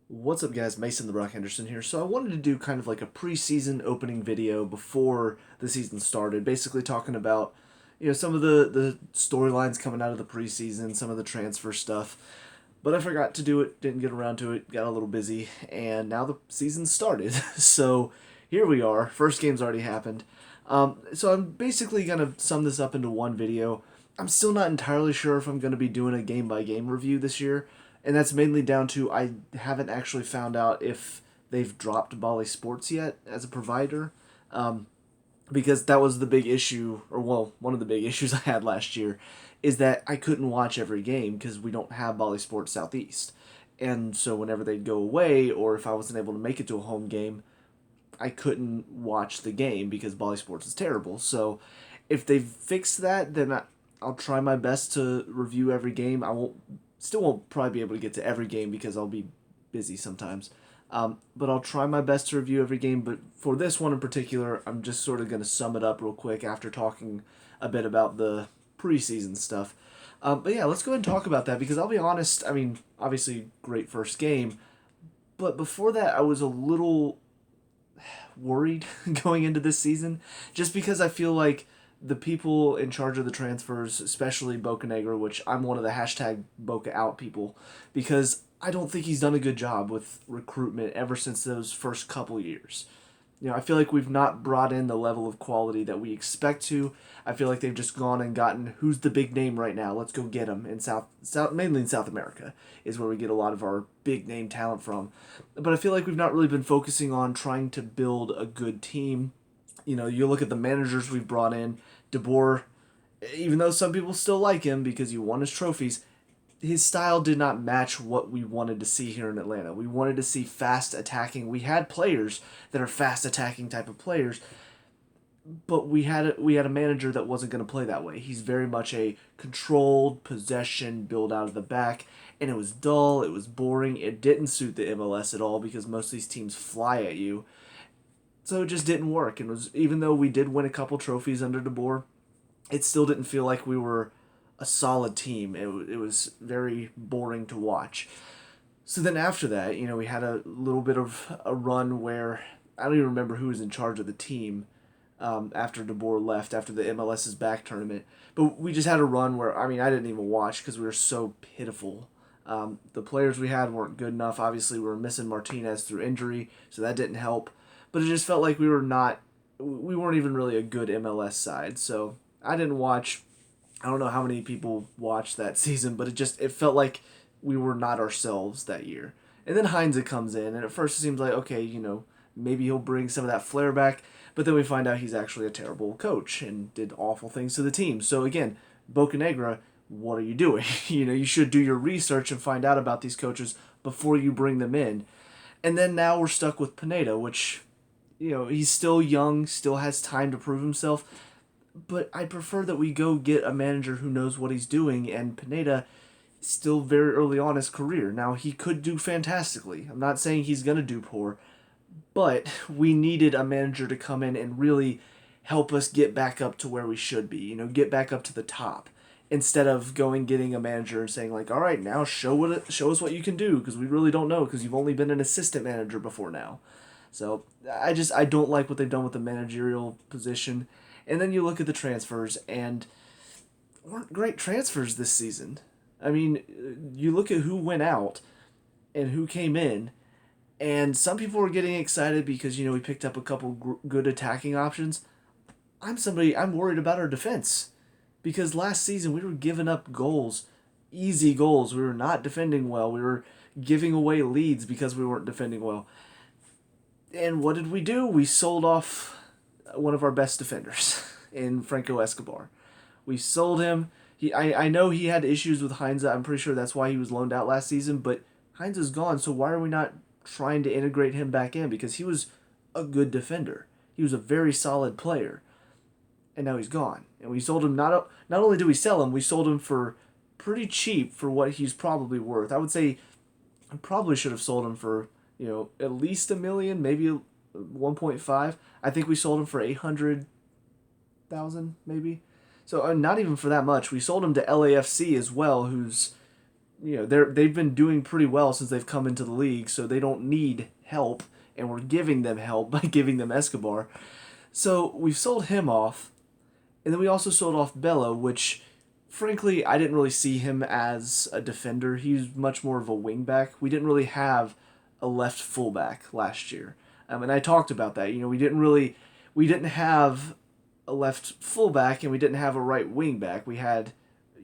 What's up, guys? Mason the Rock Henderson here. So I wanted to do kind of like a preseason opening video before the season started, basically talking about some of the storylines coming out of the preseason, some of the transfer stuff. But I forgot to do it, didn't get around to it, got a little busy, and now the season started. So here we are. First game's already happened. So I'm basically gonna sum this up into one video. I'm still not entirely sure if I'm gonna be doing a game by game review this year, and that's mainly down to I haven't actually found out if they've dropped Bally Sports yet as a provider, um, because that was the big issue, or well, one of the big issues I had last year, is that I couldn't watch every game because we don't have Bally Sports Southeast, and so whenever they'd go away, or if I wasn't able to make it to a home game, I couldn't watch the game because Bally Sports is terrible. So if they've fixed that, then I'll try my best to review every game. I won't probably be able to get to every game because I'll be busy sometimes. But I'll try my best to review every game. But for this one in particular, I'm just sort of going to sum it up real quick after talking a bit about the preseason stuff. But yeah, let's go ahead and talk about that because I'll be honest. I mean, obviously, great first game. But before that, I was a little worried going into this season, just because I feel like the people in charge of the transfers, especially Bocanegra, which I'm one of the hashtag Boca out people, because I don't think he's done a good job with recruitment ever since those first couple years. I feel like we've not brought in the level of quality that we expect to. I feel like they've just gone and gotten who's the big name right now. Let's go get him in mainly in South America is where we get a lot of our big name talent from. But I feel like we've not really been focusing on trying to build a good team. You look at the managers we've brought in. DeBoer, even though some people still like him because he won his trophies, his style did not match what we wanted to see here in Atlanta. We wanted to see fast attacking. We had players that are fast attacking type of players, but we had a manager that wasn't going to play that way. He's very much a controlled possession build out of the back, and it was dull, it was boring, it didn't suit the MLS at all because most of these teams fly at you. So it just didn't work. And was even though we did win a couple trophies under DeBoer, it still didn't feel like we were a solid team. It was very boring to watch. So then after that, we had a little bit of a run where I don't even remember who was in charge of the team after DeBoer left, after the MLS's back tournament. But we just had a run where, I mean, I didn't even watch because we were so pitiful. The players we had weren't good enough. Obviously, we were missing Martinez through injury, so that didn't help. But it just felt like we weren't even really a good MLS side. So I didn't watch. I don't know how many people watched that season, but it felt like we were not ourselves that year. And then Heinze comes in, and at first it seems like, okay, maybe he'll bring some of that flair back, but then we find out he's actually a terrible coach and did awful things to the team. So again, Bocanegra, what are you doing? You should do your research and find out about these coaches before you bring them in. And then now we're stuck with Pineda, which, he's still young, still has time to prove himself, but I prefer that we go get a manager who knows what he's doing, and Pineda still very early on in his career. Now, he could do fantastically. I'm not saying he's going to do poor, but we needed a manager to come in and really help us get back up to where we should be, get back up to the top. Instead of getting a manager and saying like, all right, now show us what you can do because we really don't know because you've only been an assistant manager before now. So I don't like what they've done with the managerial position. And then you look at the transfers and weren't great transfers this season. I mean, you look at who went out and who came in, and some people were getting excited because we picked up a couple good attacking options. I'm worried about our defense because last season we were giving up goals, easy goals. We were not defending well. We were giving away leads because we weren't defending well. And what did we do? We sold off one of our best defenders in Franco Escobar. We sold him. I know he had issues with Heinze. I'm pretty sure that's why he was loaned out last season. But Heinze is gone, so why are we not trying to integrate him back in? Because he was a good defender. He was a very solid player, and now he's gone. And we sold him. Not only did we sell him, we sold him for pretty cheap for what he's probably worth. I would say I probably should have sold him for at least $1 million, maybe 1.5. I think we sold him for 800,000 maybe. So not even for that much. We sold him to LAFC as well, who's they've been doing pretty well since they've come into the league, so they don't need help, and we're giving them help by giving them Escobar. So we've sold him off, and then we also sold off Bello, which frankly I didn't really see him as a defender. He's much more of a wingback. We didn't really have a left fullback last year, and I talked about that. We didn't have a left fullback, and we didn't have a right wing back. We had,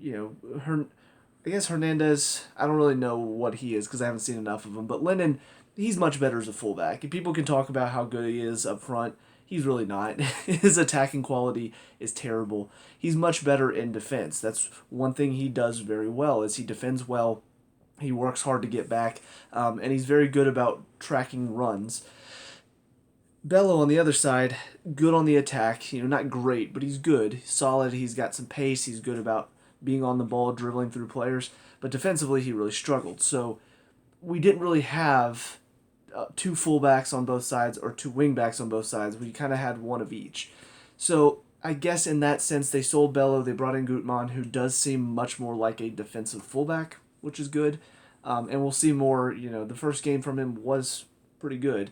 I guess Hernandez. I don't really know what he is because I haven't seen enough of him. But Lennon, he's much better as a fullback. And people can talk about how good he is up front. He's really not. His attacking quality is terrible. He's much better in defense. That's one thing he does very well. Is he defends well. He works hard to get back, and he's very good about tracking runs. Bello on the other side, good on the attack. Not great, but he's good, he's solid. He's got some pace. He's good about being on the ball, dribbling through players. But defensively, he really struggled. So we didn't really have two fullbacks on both sides or two wingbacks on both sides. We kind of had one of each. So I guess in that sense, they sold Bello. They brought in Gutman, who does seem much more like a defensive fullback, which is good. And we'll see more. The first game from him was pretty good.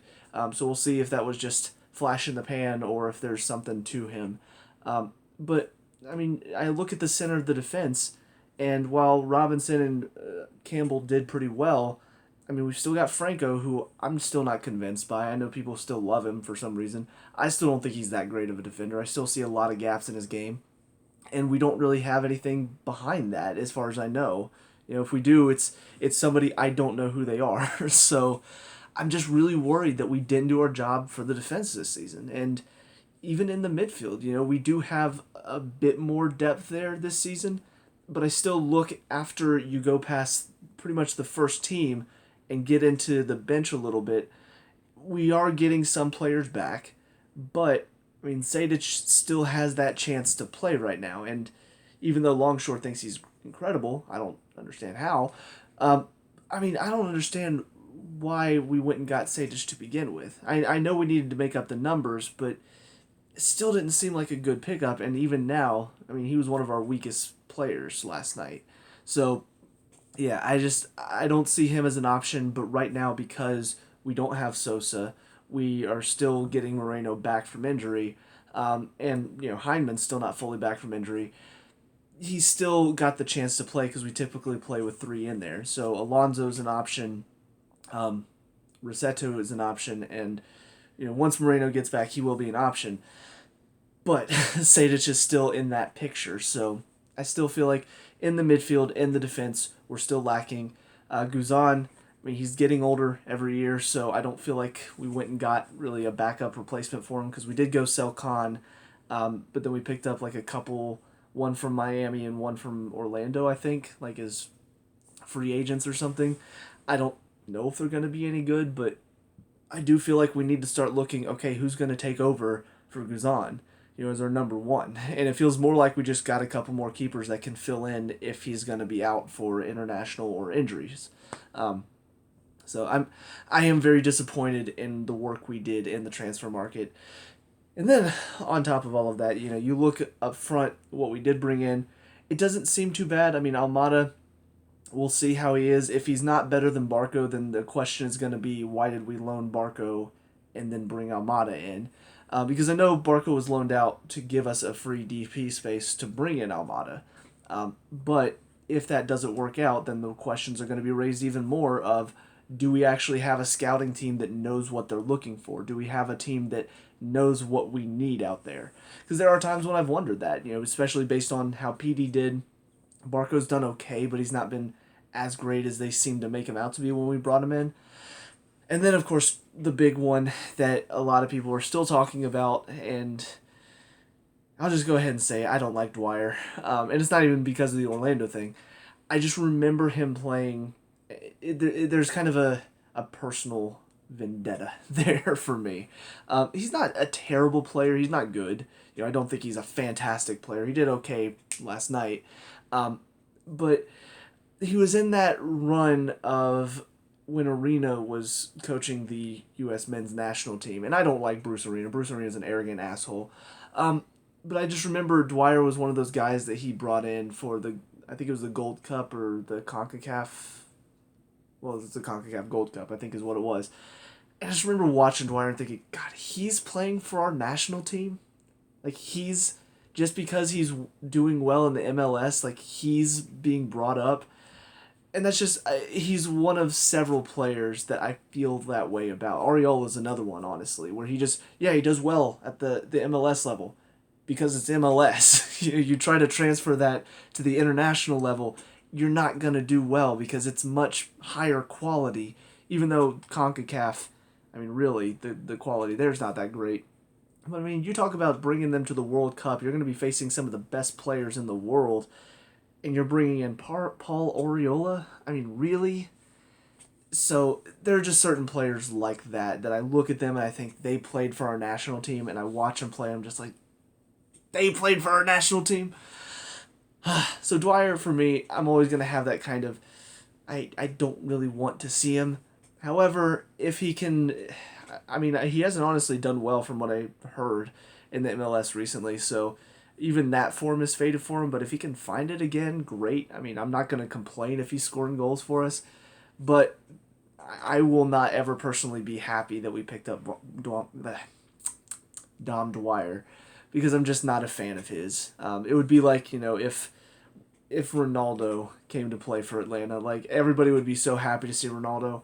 So we'll see if that was just flash in the pan or if there's something to him. But I look at the center of the defense, and while Robinson and Campbell did pretty well, we've still got Franco, who I'm still not convinced by. I know people still love him for some reason. I still don't think he's that great of a defender. I still see a lot of gaps in his game, and we don't really have anything behind that as far as I know. If we do, it's somebody I don't know who they are. So I'm just really worried that we didn't do our job for the defense this season. And even in the midfield, we do have a bit more depth there this season, but I still look after you go past pretty much the first team and get into the bench a little bit. We are getting some players back, but Sadich still has that chance to play right now. And even though Longshore thinks he's incredible, I don't understand how. I don't understand why we went and got Sadich to begin with. I know we needed to make up the numbers, but it still didn't seem like a good pickup. And even now, he was one of our weakest players last night. So, yeah, I don't see him as an option. But right now, because we don't have Sosa, we are still getting Moreno back from injury. And Hindman's still not fully back from injury. He's still got the chance to play because we typically play with three in there. So Alonso's an option. Roscetto is an option, and once Moreno gets back, he will be an option. But Sadich is still in that picture, so I still feel like in the midfield, in the defense, we're still lacking. Guzan, he's getting older every year, so I don't feel like we went and got really a backup replacement for him because we did go sell Khan, but then we picked up like a couple, one from Miami and one from Orlando, I think, like as free agents or something. I don't know if they're going to be any good, but I do feel like we need to start looking, okay, who's going to take over for Guzan, as our number one. And it feels more like we just got a couple more keepers that can fill in if he's going to be out for international or injuries. So I am very disappointed in the work we did in the transfer market. And then on top of all of that, you look up front, what we did bring in, it doesn't seem too bad. Almada, we'll see how he is. If he's not better than Barco, then the question is going to be, why did we loan Barco and then bring Almada in? Because I know Barco was loaned out to give us a free DP space to bring in Almada. But if that doesn't work out, then the questions are going to be raised even more of, do we actually have a scouting team that knows what they're looking for? Do we have a team that knows what we need out there? Because there are times when I've wondered that, especially based on how PD did. Barco's done okay, but he's not been as great as they seemed to make him out to be when we brought him in. And then, of course, the big one that a lot of people are still talking about, and I'll just go ahead and say I don't like Dwyer. And it's not even because of the Orlando thing. I just remember him playing. There's kind of a personal vendetta there for me. He's not a terrible player. He's not good. I don't think he's a fantastic player. He did okay last night. But he was in that run of when Arena was coaching the U.S. men's national team. And I don't like Bruce Arena. Bruce Arena is an arrogant asshole. But I just remember Dwyer was one of those guys that he brought in for the I think it was the Gold Cup or the CONCACAF. Well, it's the CONCACAF Gold Cup, I think is what it was. And I just remember watching Dwyer and thinking, God, he's playing for our national team? Like, he's, just because he's doing well in the MLS, like, he's being brought up. And that's just, he's one of several players that I feel that way about. Ariola's another one, honestly, where he just, yeah, he does well at the MLS level because it's MLS. You try to transfer that to the international level, you're not going to do well because it's much higher quality, even though CONCACAF, I mean, really, the quality there's not that great. But I mean, you talk about bringing them to the World Cup, you're going to be facing some of the best players in the world, and you're bringing in Paul Oriola? I mean, really? So there are just certain players like that I look at them and I think they played for our national team, and I watch them play, I'm just like, they played for our national team? So Dwyer, for me, I'm always going to have that kind of, I don't really want to see him. However, if he can, I mean, he hasn't honestly done well from what I heard in the MLS recently, so even that form is faded for him, but if he can find it again, great. I mean, I'm not going to complain if he's scoring goals for us, but I will not ever personally be happy that we picked up Dom Dwyer, because I'm just not a fan of his. It would be like, if Ronaldo came to play for Atlanta, like, everybody would be so happy to see Ronaldo.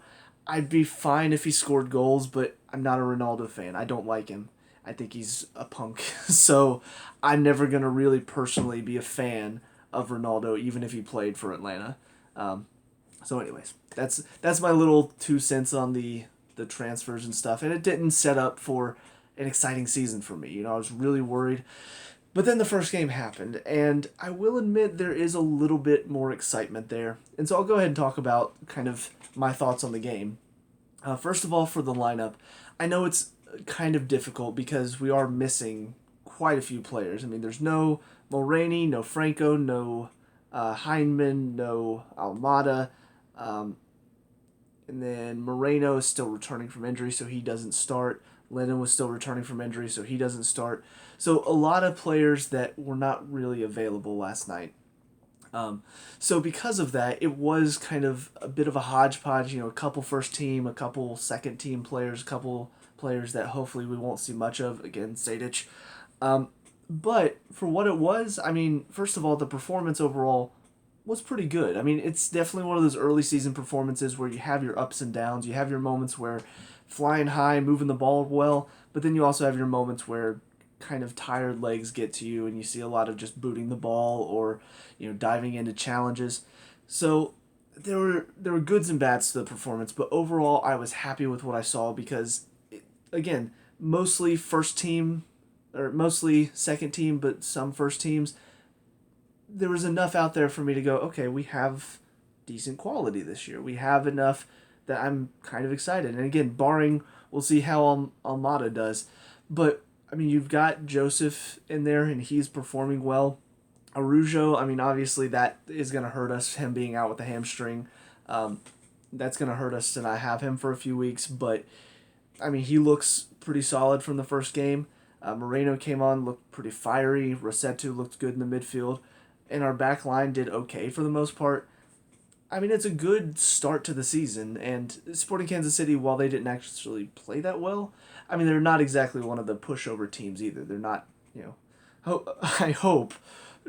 I'd be fine if he scored goals, but I'm not a Ronaldo fan. I don't like him. I think he's a punk. So I'm never going to really personally be a fan of Ronaldo, even if he played for Atlanta. So anyways, that's my little 2 cents on the transfers and stuff. And it didn't set up for an exciting season for me. I was really worried. But then the first game happened, and I will admit there is a little bit more excitement there. And so I'll go ahead and talk about kind of my thoughts on the game. First of all, for the lineup, I know it's kind of difficult because we are missing quite a few players. I mean, there's no Mulroney, no Franco, no Heineman, no Almada, and then Moreno is still returning from injury, so he doesn't start. Lennon was still returning from injury, so he doesn't start. So a lot of players that were not really available last night. So because of that, it was kind of a bit of a hodgepodge, a couple first team, a couple second team players, a couple players that hopefully we won't see much of. Again, Sadich. But for what it was, I mean, first of all, the performance overall was pretty good. I mean, it's definitely one of those early season performances where you have your ups and downs. You have your moments where flying high, moving the ball well, but then you also have your moments where kind of tired legs get to you and you see a lot of just booting the ball or diving into challenges. So there were goods and bads to the performance, but overall I was happy with what I saw because again, mostly first team or mostly second team, but some first teams. There was enough out there for me to go, okay, we have decent quality this year. We have enough that I'm kind of excited. And again, barring, we'll see how Almada does. But, I mean, you've got Joseph in there, and he's performing well. Arujo, I mean, obviously that is going to hurt us, him being out with the hamstring. That's going to hurt us to not have him for a few weeks. But, I mean, he looks pretty solid from the first game. Moreno came on, looked pretty fiery. Roscetto looked good in the midfield. And our back line did okay for the most part. I mean, it's a good start to the season, and Sporting Kansas City, while they didn't actually play that well, I mean, they're not exactly one of the pushover teams either. They're not, I hope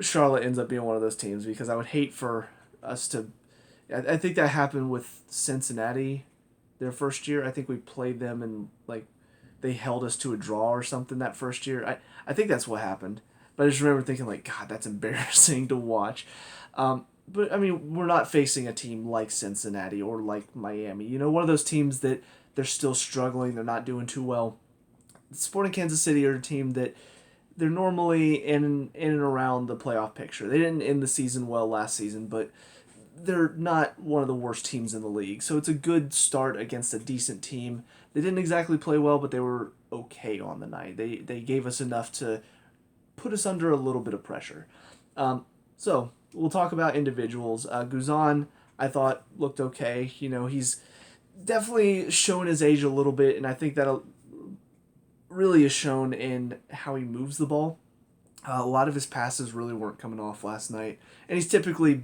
Charlotte ends up being one of those teams because I would hate for us to. I think that happened with Cincinnati their first year. I think we played them and, they held us to a draw or something that first year. I think that's what happened. But I just remember thinking, God, that's embarrassing to watch. But, I mean, we're not facing a team like Cincinnati or like Miami. One of those teams that they're still struggling. They're not doing too well. Sporting Kansas City are a team that they're normally in and around the playoff picture. They didn't end the season well last season, but they're not one of the worst teams in the league. So it's a good start against a decent team. They didn't exactly play well, but they were okay on the night. They gave us enough to put us under a little bit of pressure. So we'll talk about individuals. Guzan, I thought, looked okay. He's definitely shown his age a little bit, and I think that really is shown in how he moves the ball. A lot of his passes really weren't coming off last night, and he's typically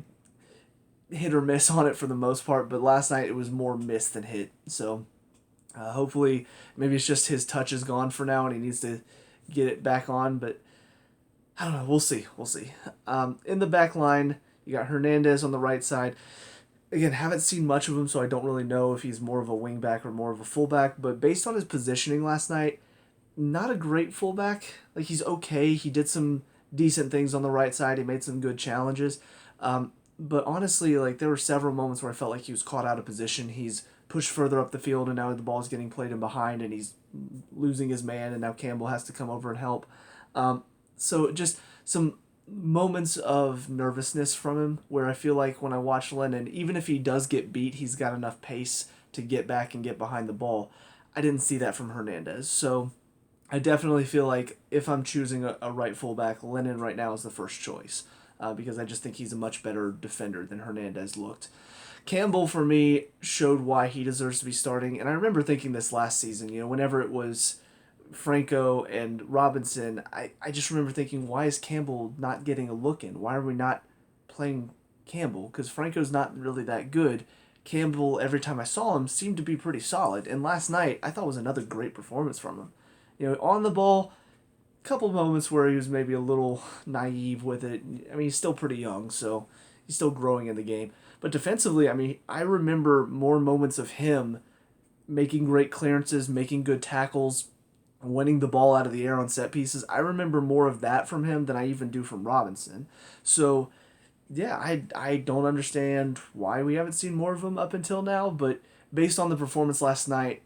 hit or miss on it for the most part, but last night it was more miss than hit. So hopefully, maybe it's just his touch is gone for now and he needs to get it back on, but I don't know. We'll see. We'll see. In the back line, you got Hernandez on the right side. Again, haven't seen much of him, so I don't really know if he's more of a wingback or more of a fullback, but based on his positioning last night, not a great fullback. Like, he's okay. He did some decent things on the right side. He made some good challenges. But honestly, like, there were several moments where I felt like he was caught out of position. He's pushed further up the field, and now the ball's getting played in behind, and he's losing his man, and now Campbell has to come over and help. So just some moments of nervousness from him where I feel like when I watch Lennon, even if he does get beat, he's got enough pace to get back and get behind the ball. I didn't see that from Hernandez. So I definitely feel like if I'm choosing a right fullback, Lennon right now is the first choice because I just think he's a much better defender than Hernandez looked. Campbell, for me, showed why he deserves to be starting. And I remember thinking this last season, whenever it was Franco and Robinson, I just remember thinking, why is Campbell not getting a look in? Why are we not playing Campbell? Because Franco's not really that good. Campbell, every time I saw him, seemed to be pretty solid. And last night, I thought was another great performance from him. On the ball, a couple moments where he was maybe a little naive with it. I mean, he's still pretty young, so he's still growing in the game. But defensively, I mean, I remember more moments of him making great clearances, making good tackles, winning the ball out of the air on set pieces. I remember more of that from him than I even do from Robinson. So, yeah, I don't understand why we haven't seen more of him up until now, but based on the performance last night,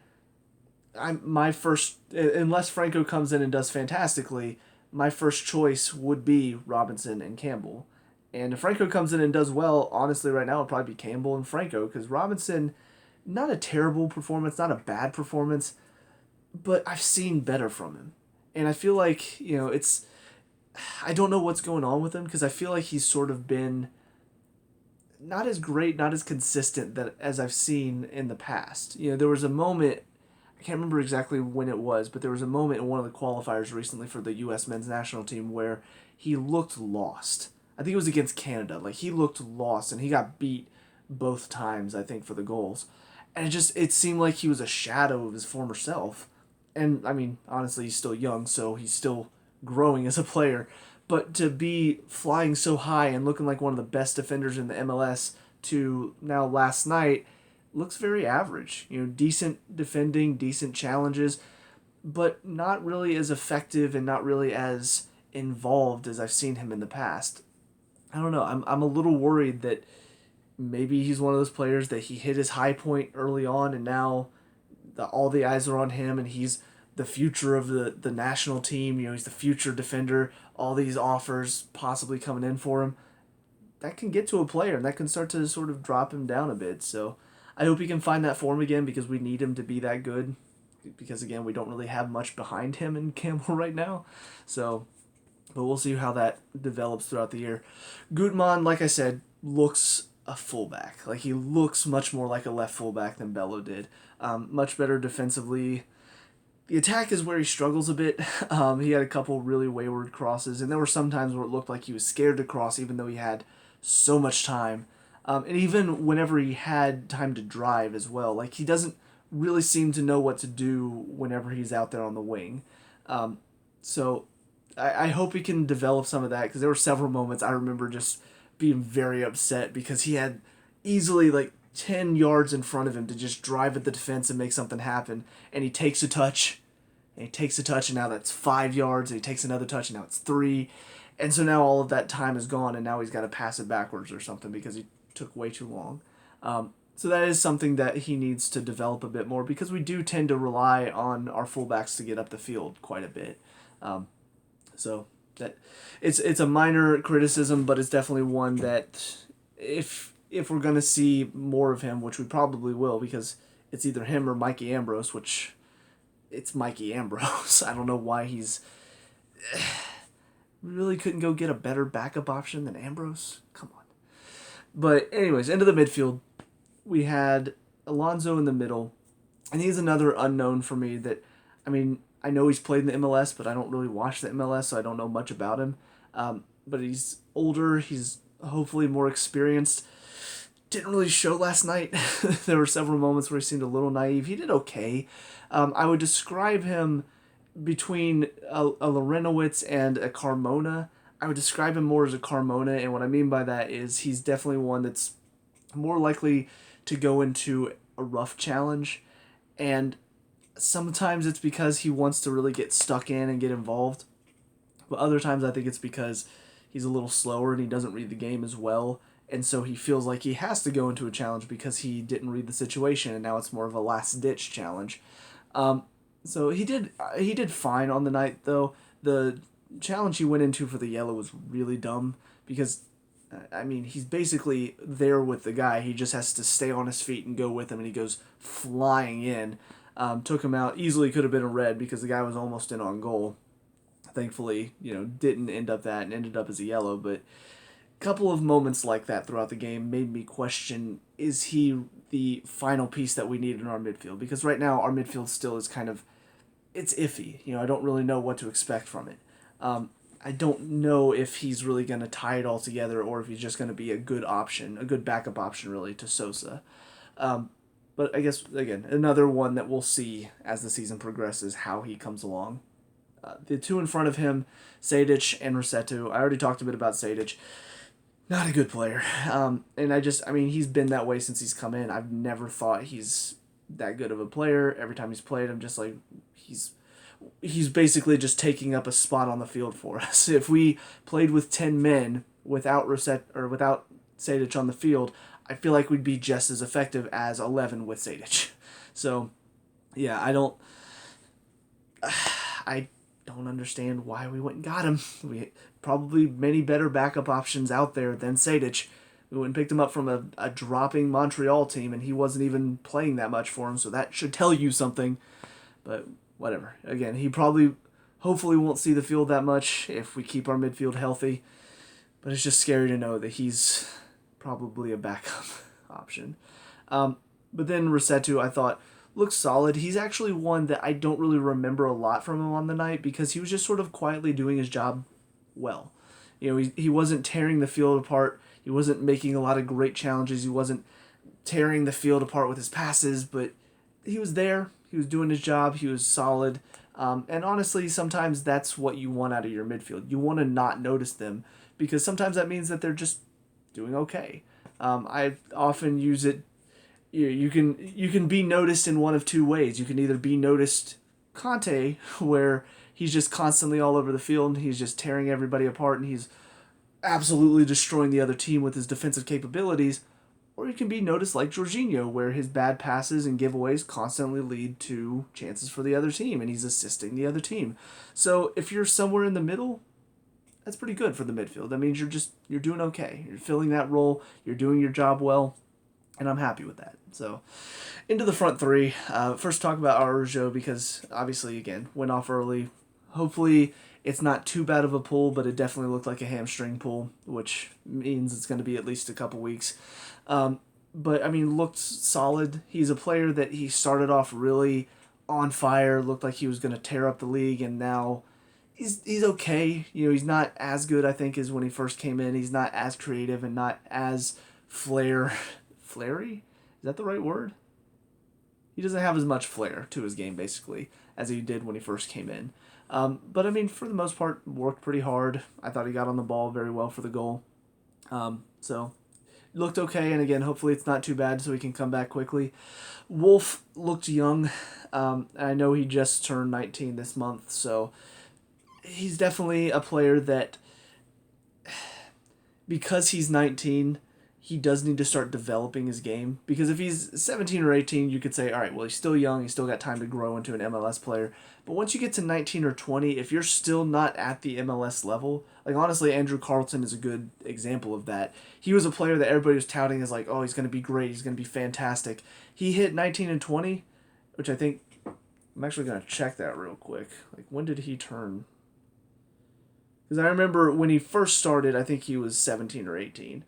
my first, unless Franco comes in and does fantastically, my first choice would be Robinson and Campbell. And if Franco comes in and does well, honestly, right now it'll probably be Campbell and Franco, because Robinson, not a terrible performance, not a bad performance, but I've seen better from him. And I feel like, I don't know what's going on with him, because I feel like he's sort of been not as great, not as consistent that as I've seen in the past. There was a moment, I can't remember exactly when it was, but there was a moment in one of the qualifiers recently for the U.S. men's national team where he looked lost. I think it was against Canada. Like, he looked lost, and he got beat both times, I think, for the goals. And it seemed like he was a shadow of his former self. And, I mean, honestly, he's still young, so he's still growing as a player. But to be flying so high and looking like one of the best defenders in the MLS to now last night looks very average. Decent defending, decent challenges, but not really as effective and not really as involved as I've seen him in the past. I don't know. I'm a little worried that maybe he's one of those players that he hit his high point early on, and now all the eyes are on him, and he's the future of the national team. He's the future defender. All these offers possibly coming in for him. That can get to a player, and that can start to sort of drop him down a bit. So I hope he can find that form again, because we need him to be that good. Because, again, we don't really have much behind him in Campbell right now. So, but we'll see how that develops throughout the year. Gutman, like I said, looks a fullback. Like, he looks much more like a left fullback than Bello did. Much better defensively. The attack is where he struggles a bit. He had a couple really wayward crosses, and there were some times where it looked like he was scared to cross, even though he had so much time. And even whenever he had time to drive as well, like, he doesn't really seem to know what to do whenever he's out there on the wing. So I hope he can develop some of that, because there were several moments I remember just being very upset because he had easily like 10 yards in front of him to just drive at the defense and make something happen, and he takes a touch, and now that's 5 yards, and he takes another touch, and now it's 3, and so now all of that time is gone, and now he's got to pass it backwards or something because he took way too long. So that is something that he needs to develop a bit more, because we do tend to rely on our fullbacks to get up the field quite a bit. So that it's a minor criticism, but it's definitely one that if we're going to see more of him, which we probably will, because it's either him or Mikey Ambrose, which it's Mikey Ambrose. I don't know why he's really couldn't go get a better backup option than Ambrose. Come on. But anyways, into the midfield, we had Alonso in the middle, and he's another unknown for me that, I mean, I know he's played in the MLS, but I don't really watch the MLS, so I don't know much about him. But he's older. He's hopefully more experienced. Didn't really show last night. There were several moments where he seemed a little naive. He did okay. I would describe him between a Lorenowitz and a Carmona. I would describe him more as a Carmona, and what I mean by that is he's definitely one that's more likely to go into a rough challenge, and sometimes it's because he wants to really get stuck in and get involved, but other times I think it's because he's a little slower and he doesn't read the game as well, and so he feels like he has to go into a challenge because he didn't read the situation, and now it's more of a last-ditch challenge. So he did fine on the night, though. The challenge he went into for the yellow was really dumb because, I mean, he's basically there with the guy. He just has to stay on his feet and go with him, and he goes flying in. Took him out. Easily could have been a red because the guy was almost in on goal. Thankfully, didn't end up that and ended up as a yellow, but a couple of moments like that throughout the game made me question, is he the final piece that we need in our midfield? Because right now our midfield still is kind of, it's iffy. I don't really know what to expect from it. I don't know if he's really going to tie it all together or if he's just going to be a good option, a good backup option, really, to Sosa. But I guess, again, another one that we'll see as the season progresses, how he comes along. The two in front of him, Sadich and Roscetto. I already talked a bit about Sadich. Not a good player. He's been that way since he's come in. I've never thought he's that good of a player. Every time he's played, I'm just like, he's basically just taking up a spot on the field for us. If we played with 10 men without without Sadich on the field, I feel like we'd be just as effective as 11 with Sadich. So, yeah, I don't understand why we went and got him. We probably many better backup options out there than Sadich. We went and picked him up from a dropping Montreal team, and he wasn't even playing that much for him, so that should tell you something. But whatever. Again, he hopefully won't see the field that much if we keep our midfield healthy. But it's just scary to know that he's probably a backup option. But then Roscetto, I thought, looks solid. He's actually one that I don't really remember a lot from him on the night because he was just sort of quietly doing his job well. He wasn't tearing the field apart. He wasn't making a lot of great challenges. He wasn't tearing the field apart with his passes, but he was there. He was doing his job. He was solid. And honestly, sometimes that's what you want out of your midfield. You want to not notice them because sometimes that means that they're just doing okay. I often use it. You can be noticed in one of two ways. You can either be noticed Conte, where he's just constantly all over the field and he's just tearing everybody apart and he's absolutely destroying the other team with his defensive capabilities, or you can be noticed like Jorginho, where his bad passes and giveaways constantly lead to chances for the other team and he's assisting the other team. So if you're somewhere in the middle, that's pretty good for the midfield. That means you're doing okay. You're filling that role. You're doing your job well. And I'm happy with that. So, into the front three. First, talk about Araujo because, obviously, again, went off early. Hopefully, it's not too bad of a pull, but it definitely looked like a hamstring pull, which means it's going to be at least a couple weeks. Looked solid. He's a player that he started off really on fire, looked like he was going to tear up the league, and now he's okay. He's not as good, I think, as when he first came in. He's not as creative and not as flary? Is that the right word? He doesn't have as much flair to his game, basically, as he did when he first came in. But for the most part, worked pretty hard. I thought he got on the ball very well for the goal. So, looked okay, and again, hopefully it's not too bad so he can come back quickly. Wolf looked young. I know he just turned 19 this month, so he's definitely a player that, because he's 19, he does need to start developing his game. Because if he's 17 or 18, you could say, all right, well, he's still young. He's still got time to grow into an MLS player. But once you get to 19 or 20, if you're still not at the MLS level, like honestly, Andrew Carlton is a good example of that. He was a player that everybody was touting as like, oh, he's going to be great. He's going to be fantastic. He hit 19 and 20, which I think, I'm actually going to check that real quick. Like, when did he turn? Because I remember when he first started, I think he was 17 or 18.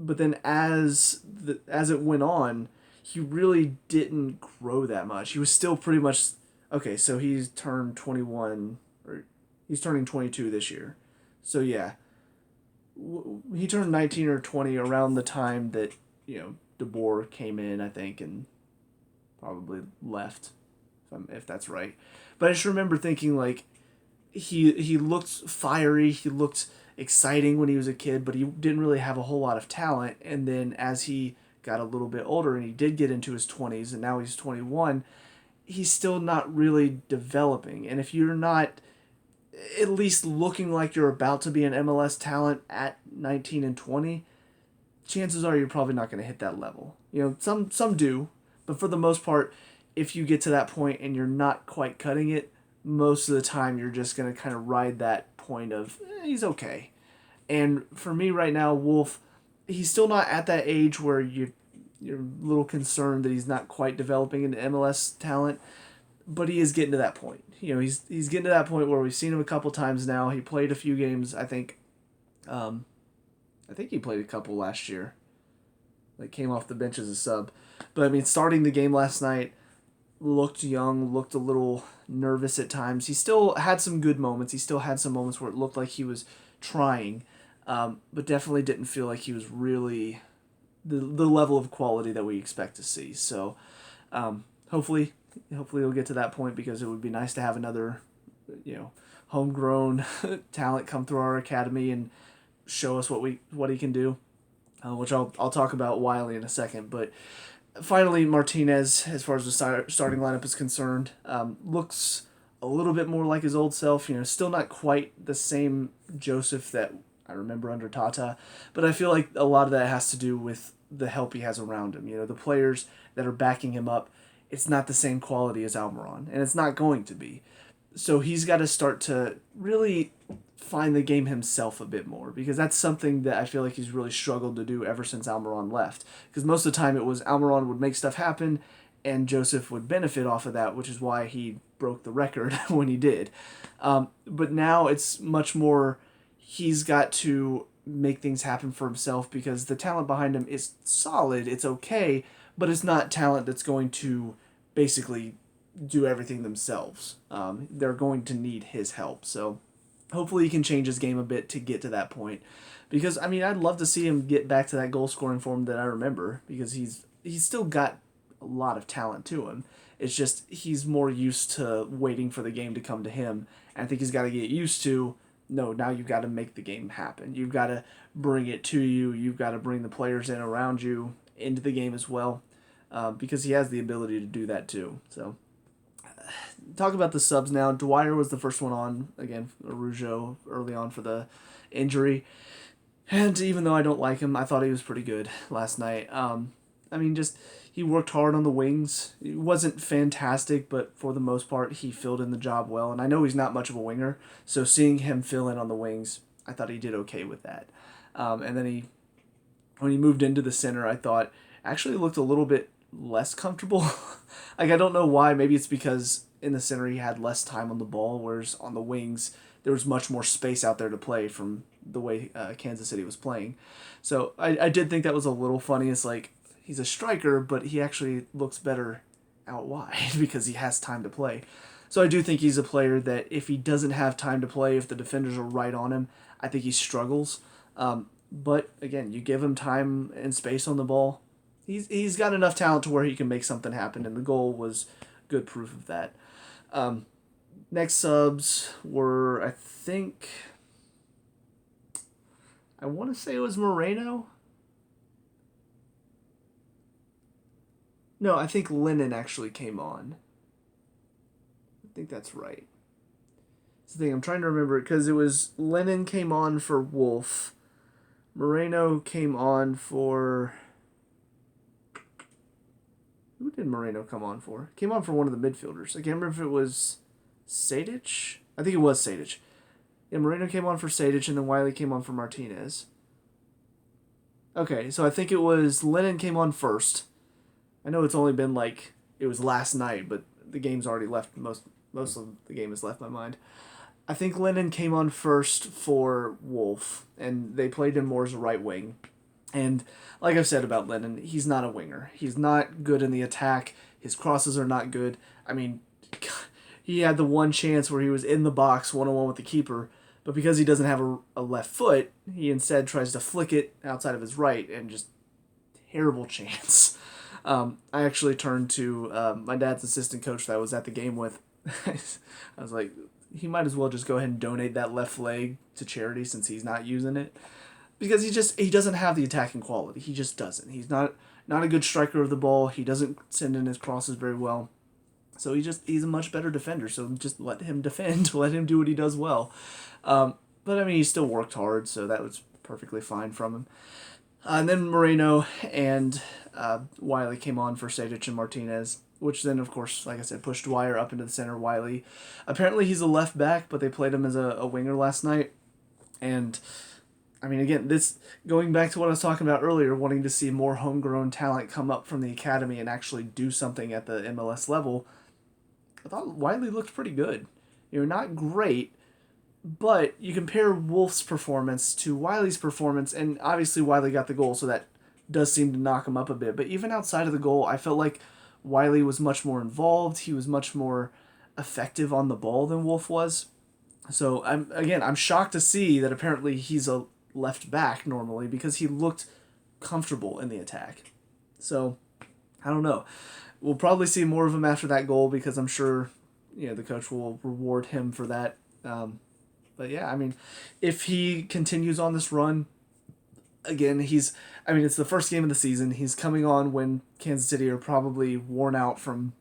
But then as it went on, he really didn't grow that much. He was still pretty much Okay, so he's turned 21, or he's turning 22 this year. So yeah, he turned 19 or 20 around the time that, DeBoer came in, I think, and probably left, if that's right. But I just remember thinking, like, he looked fiery, he looked exciting when he was a kid, but he didn't really have a whole lot of talent. And then as he got a little bit older and he did get into his 20s and now he's 21, he's still not really developing. And if you're not at least looking like you're about to be an MLS talent at 19 and 20, chances are you're probably not going to hit that level. Some do, but for the most part, if you get to that point and you're not quite cutting it, most of the time you're just going to kind of ride that point of he's okay. And for me right now, Wolf, he's still not at that age where you're a little concerned that he's not quite developing into MLS talent, but he is getting to that point. He's getting to that point where we've seen him a couple times now. He played a few games, I think. I think he played a couple last year. Like, came off the bench as a sub. But I mean, starting the game last night, looked young, looked a little nervous at times. He still had some good moments. He still had some moments where it looked like he was trying, but definitely didn't feel like he was really the level of quality that we expect to see. So hopefully he'll get to that point, because it would be nice to have another, homegrown talent come through our academy and show us what he can do, which I'll talk about Wiley in a second. But finally, Martinez, as far as the starting lineup is concerned, looks a little bit more like his old self. Still not quite the same Joseph that I remember under Tata, but I feel like a lot of that has to do with the help he has around him. The players that are backing him up, it's not the same quality as Almiron, and it's not going to be. So he's got to start to really find the game himself a bit more, because that's something that I feel like he's really struggled to do ever since Almiron left. Because most of the time it was Almiron would make stuff happen and Joseph would benefit off of that, which is why he broke the record when he did. But now it's much more he's got to make things happen for himself, because the talent behind him is solid, it's okay, but it's not talent that's going to basically do everything themselves. They're going to need his help. So hopefully he can change his game a bit to get to that point. Because, I mean, I'd love to see him get back to that goal-scoring form that I remember, because he's still got a lot of talent to him. It's just he's more used to waiting for the game to come to him. And I think he's got to get used to, no, now you've got to make the game happen. You've got to bring it to you. You've got to bring the players in around you into the game as well, because he has the ability to do that too. So talk about the subs now. Dwyer was the first one on, again, Araujo early on for the injury. And even though I don't like him, I thought he was pretty good last night. I mean, just he worked hard on the wings. It wasn't fantastic, but for the most part, he filled in the job well. And I know he's not much of a winger, so seeing him fill in on the wings, I thought he did okay with that. And then when he moved into the center, I thought actually looked a little bit less comfortable. Like, I don't know why. Maybe it's because in the center he had less time on the ball, whereas on the wings there was much more space out there to play from the way Kansas City was playing. So I did think that was a little funny. It's like, he's a striker, but he actually looks better out wide because he has time to play. So I do think he's a player that if he doesn't have time to play, if the defenders are right on him, I think he struggles. But again, you give him time and space on the ball, he's got enough talent to where he can make something happen, and the goal was good proof of that. Next subs were, I want to say it was Moreno. No, I think Lennon actually came on. I think that's right. It's the thing, I'm trying to remember it, because it was Lennon came on for Wolf. Moreno came on for... Who did Moreno come on for? Came on for one of the midfielders. I can't remember if it was Sadich. I think it was Sadich. Yeah, Moreno came on for Sadich, and then Wiley came on for Martinez. Okay, so I think it was Lennon came on first. I know it's only been it was last night, but the game's already left, most of the game has left my mind. I think Lennon came on first for Wolf, and they played him more as a right wing. And like I've said about Lennon, he's not a winger. He's not good in the attack. His crosses are not good. I mean, he had the one chance where he was in the box one-on-one with the keeper, but because he doesn't have a left foot, he instead tries to flick it outside of his right, and just terrible chance. I actually turned to my dad's assistant coach that I was at the game with. I was like, he might as well just go ahead and donate that left leg to charity since he's not using it, because he doesn't have the attacking quality. He just doesn't. He's not a good striker of the ball. He doesn't send in his crosses very well. So he's a much better defender. So just let him defend. Let him do what he does well. But I mean, he still worked hard, so that was perfectly fine from him. And then Moreno and Wiley came on for Sadich and Martinez, which then, of course, like I said, pushed Dwyer up into the center. Wiley, apparently he's a left back, but they played him as a winger last night. And, I mean, again, this going back to what I was talking about earlier, wanting to see more homegrown talent come up from the academy and actually do something at the MLS level, I thought Wiley looked pretty good. Not great, but you compare Wolf's performance to Wiley's performance, and obviously Wiley got the goal, so that does seem to knock him up a bit. But even outside of the goal, I felt like Wiley was much more involved. He was much more effective on the ball than Wolf was. So I'm shocked to see that apparently he's a left back normally, because he looked comfortable in the attack. So I don't know. We'll probably see more of him after that goal, because I'm sure the coach will reward him for that. But yeah, I mean, if he continues on this run, again, it's the first game of the season. He's coming on when Kansas City are probably worn out from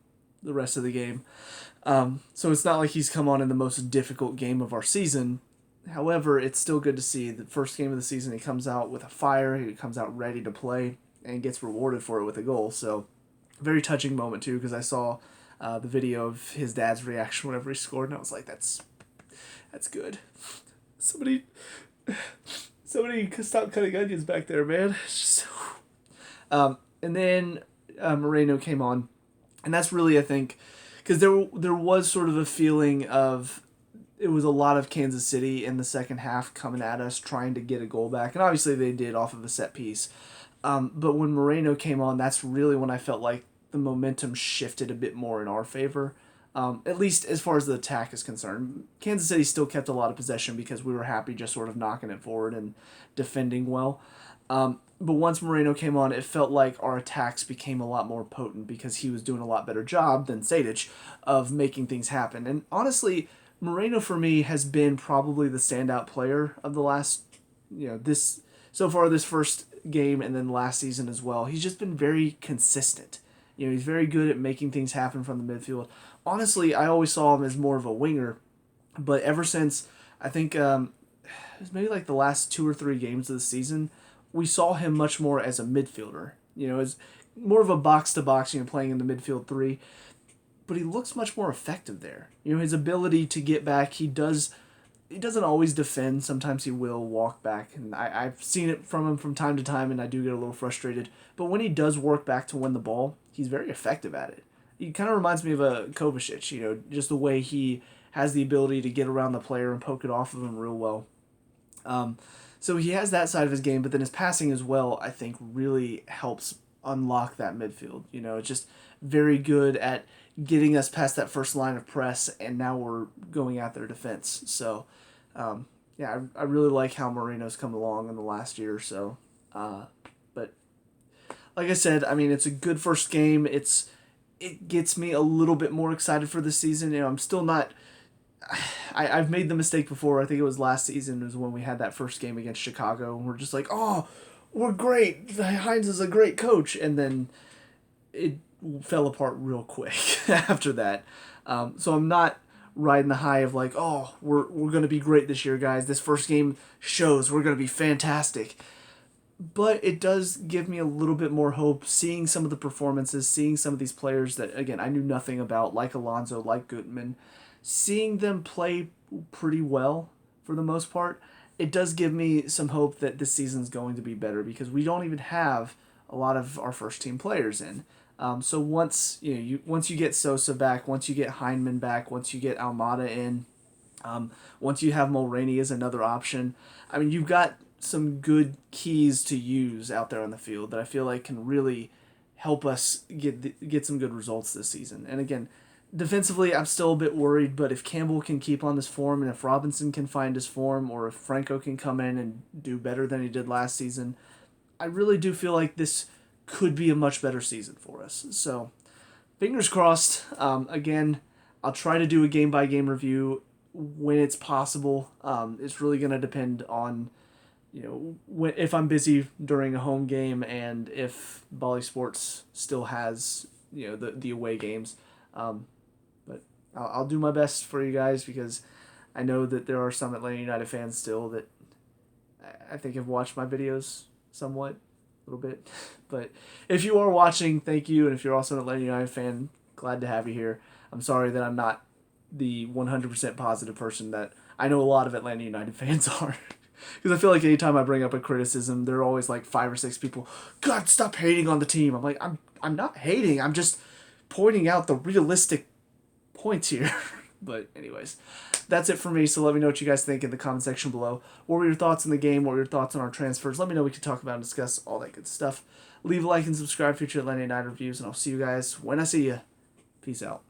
the rest of the game. So it's not like he's come on in the most difficult game of our season. However, it's still good to see the first game of the season, he comes out with a fire, he comes out ready to play, and gets rewarded for it with a goal. So, very touching moment too, because I saw the video of his dad's reaction whenever he scored, and I was like, that's good. Somebody stop cutting onions back there, man. It's just and then Moreno came on, and that's really, I think, because there was sort of a feeling of, it was a lot of Kansas City in the second half coming at us, trying to get a goal back, and obviously they did off of a set piece. But when Moreno came on, that's really when I felt like the momentum shifted a bit more in our favor, at least as far as the attack is concerned. Kansas City still kept a lot of possession because we were happy just sort of knocking it forward and defending well. But once Moreno came on, it felt like our attacks became a lot more potent, because he was doing a lot better job than Sadich of making things happen. And honestly, Moreno for me has been probably the standout player of the last, this first game and then last season as well. He's just been very consistent. He's very good at making things happen from the midfield. Honestly, I always saw him as more of a winger, but ever since, I think it was maybe like the last 2 or 3 games of the season, we saw him much more as a midfielder. As more of a box-to-box, playing in the midfield 3. But he looks much more effective there. His ability to get back, he doesn't always defend. Sometimes he will walk back, and I've seen it from him from time to time, and I do get a little frustrated. But when he does work back to win the ball, he's very effective at it. He kind of reminds me of a Kovacic, just the way he has the ability to get around the player and poke it off of him real well. So he has that side of his game, but then his passing as well, I think, really helps unlock that midfield. It's just very good at getting us past that first line of press, and now we're going at their defense. So, I really like how Moreno's come along in the last year or so. But like I said, it's a good first game. It gets me a little bit more excited for the season. I'm still not. I've made the mistake before. I think it was last season was when we had that first game against Chicago, and we're just like, oh, we're great. Hines is a great coach, and then it fell apart real quick after that. So I'm not riding the high of like, oh, we're going to be great this year, guys. This first game shows we're going to be fantastic. But it does give me a little bit more hope, seeing some of the performances, seeing some of these players that, again, I knew nothing about, like Alonso, like Gutman, seeing them play pretty well for the most part. It does give me some hope that this season's going to be better, because we don't even have a lot of our first team players in. So once you get Sosa back, once you get Heineman back, once you get Almada in, once you have Mulroney as another option, you've got some good keys to use out there on the field that I feel like can really help us get some good results this season. And again, Defensively, I'm still a bit worried, but if Campbell can keep on this form and if Robinson can find his form or if Franco can come in and do better than he did last season, I really do feel like this could be a much better season for us. So, fingers crossed. Again, I'll try to do a game-by-game review when it's possible. It's really going to depend on, if I'm busy during a home game and if Bally Sports still has, the away games. But I'll do my best for you guys because I know that there are some Atlanta United fans still that I think have watched my videos somewhat, a little bit. But if you are watching, thank you. And if you're also an Atlanta United fan, glad to have you here. I'm sorry that I'm not the 100% positive person that I know a lot of Atlanta United fans are. Because I feel like anytime I bring up a criticism, there are always like 5 or 6 people, God, stop hating on the team. I'm like, I'm not hating. I'm just pointing out the realistic points here. But anyways, that's it for me. So let me know what you guys think in the comment section below. What were your thoughts on the game? What were your thoughts on our transfers? Let me know. We can talk about and discuss all that good stuff. Leave a like and subscribe for future Atlanta United reviews, and I'll see you guys when I see you. Peace out.